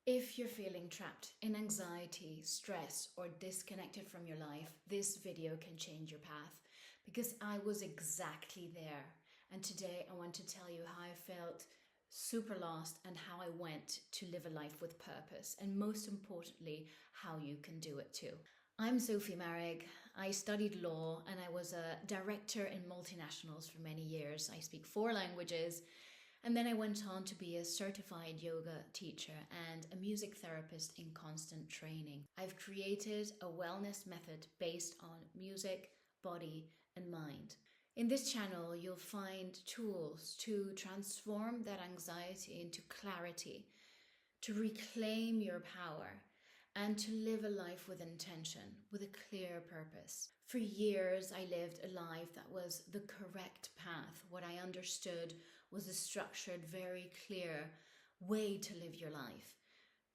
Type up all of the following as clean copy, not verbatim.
If you're feeling trapped in anxiety, stress, or disconnected from your life, this video can change your path because I was exactly there. And today I want to tell you how I felt super lost and how I went to live a life with purpose, and most importantly, how you can do it too. I'm Sophie Maricq. I studied law and I was a director in multinationals for many years. I speak 4 languages. And then I went on to be a certified yoga teacher and a music therapist in constant training. I've created a wellness method based on music, body, and mind. In this channel, you'll find tools to transform that anxiety into clarity, to reclaim your power, and to live a life with intention, with a clear purpose. For years, I lived a life that was the correct path. What I understood was a structured, very clear way to live your life.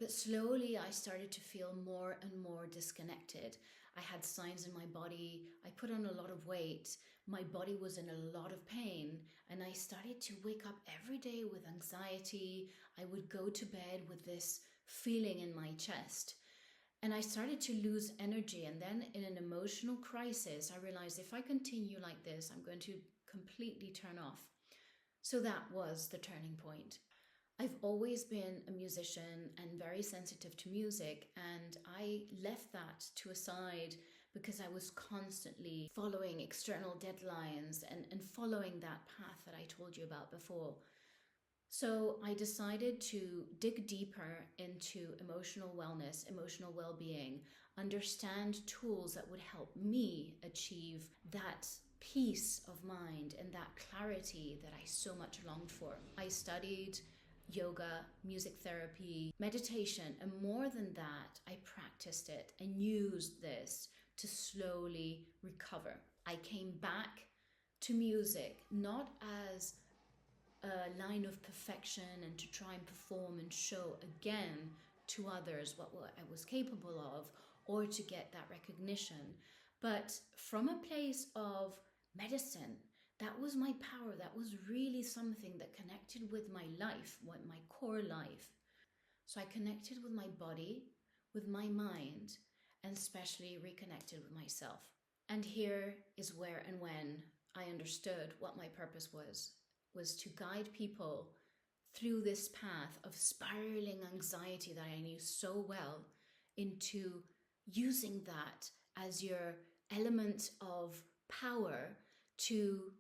But slowly, I started to feel more and more disconnected. I had signs in my body. I put on a lot of weight. My body was in a lot of pain. And I started to wake up every day with anxiety. I would go to bed with this feeling in my chest. And I started to lose energy. And then in an emotional crisis, I realized if I continue like this, I'm going to completely turn off. So that was the turning point. I've always been a musician and very sensitive to music, and I left that to a side because I was constantly following external deadlines and following that path that I told you about before. So I decided to dig deeper into emotional wellness, emotional well-being, understand tools that would help me achieve that peace of mind and that clarity that I so much longed for. I studied yoga, music therapy, meditation, and more than that, I practiced it and used this to slowly recover. I came back to music not as a line of perfection and to try and perform and show again to others what I was capable of or to get that recognition, but from a place of medicine. That was my power. That was really something that connected with my life, with my core life. So I connected with my body, with my mind, and especially reconnected with myself. And here is where and when I understood what my purpose was to guide people through this path of spiraling anxiety that I knew so well into using that as your element of power to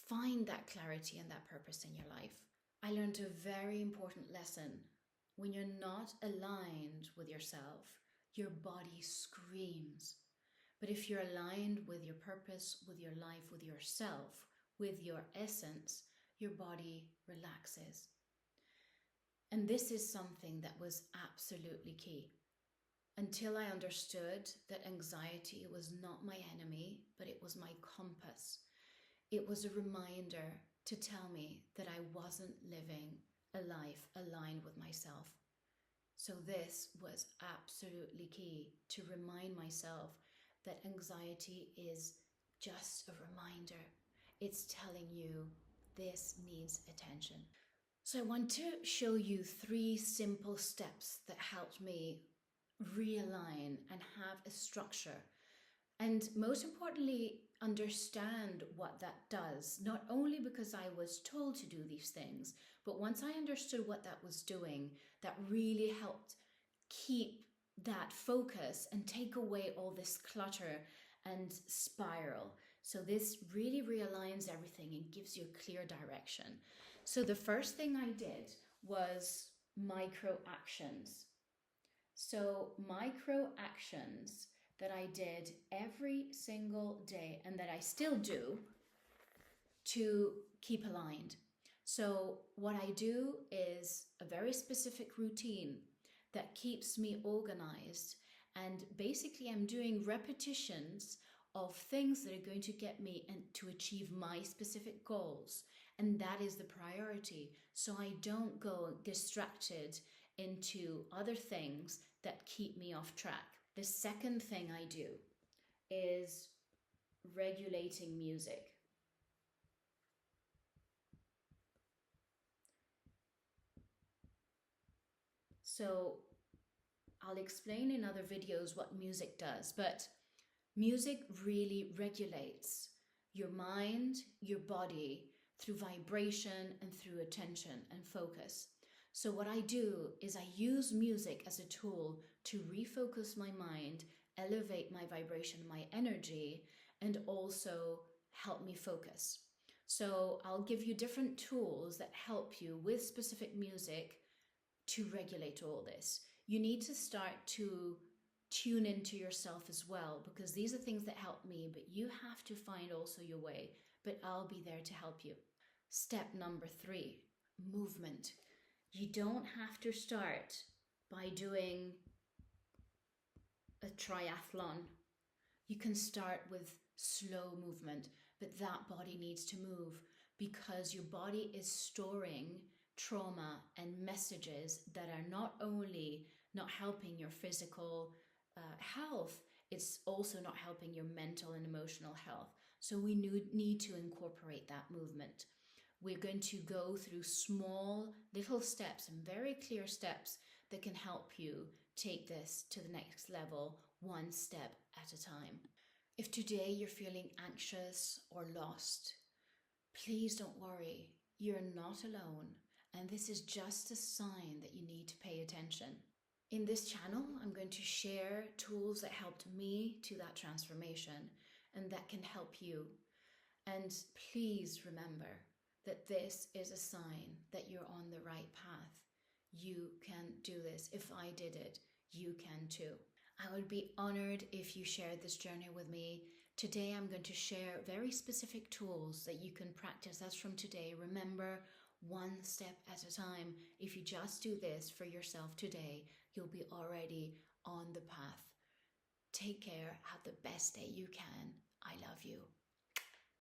find that clarity and that purpose in your life. I learned a very important lesson. When you're not aligned with yourself, your body screams. But if you're aligned with your purpose, with your life, with yourself, with your essence, your body relaxes. And this is something that was absolutely key. Until I understood that anxiety was not my enemy, but it was my compass. It was a reminder to tell me that I wasn't living a life aligned with myself. So this was absolutely key, to remind myself that anxiety is just a reminder. It's telling you this needs attention. So I want to show you 3 simple steps that helped me realign and have a structure. And most importantly, understand what that does, not only because I was told to do these things, but once I understood what that was doing, that really helped keep that focus and take away all this clutter and spiral. So this really realigns everything and gives you a clear direction. So the first thing I did was micro actions. So micro actions that I did every single day and that I still do to keep aligned. So what I do is a very specific routine that keeps me organized, and basically I'm doing repetitions of things that are going to get me and to achieve my specific goals, and that is the priority, so I don't go distracted into other things that keep me off track. The second thing I do is regulating music. So I'll explain in other videos what music does, but music really regulates your mind, your body through vibration and through attention and focus. So, what I do is I use music as a tool to refocus my mind, elevate my vibration, my energy, and also help me focus. So, I'll give you different tools that help you with specific music to regulate all this. You need to start to tune into yourself as well, because these are things that help me, but you have to find also your way. But I'll be there to help you. Step number 3, movement. You don't have to start by doing a triathlon. You can start with slow movement, but that body needs to move because your body is storing trauma and messages that are not only not helping your physical health, it's also not helping your mental and emotional health. So we need to incorporate that movement. We're going to go through small little steps and very clear steps that can help you take this to the next level, one step at a time. If today you're feeling anxious or lost, please don't worry. You're not alone, and this is just a sign that you need to pay attention. In this channel, I'm going to share tools that helped me to that transformation and that can help you. And please remember that this is a sign that you're on the right path. You can do this. If I did it, you can too. I would be honored if you shared this journey with me. Today, I'm going to share very specific tools that you can practice as from today. Remember, one step at a time. If you just do this for yourself today, you'll be already on the path. Take care. Have the best day you can. I love you.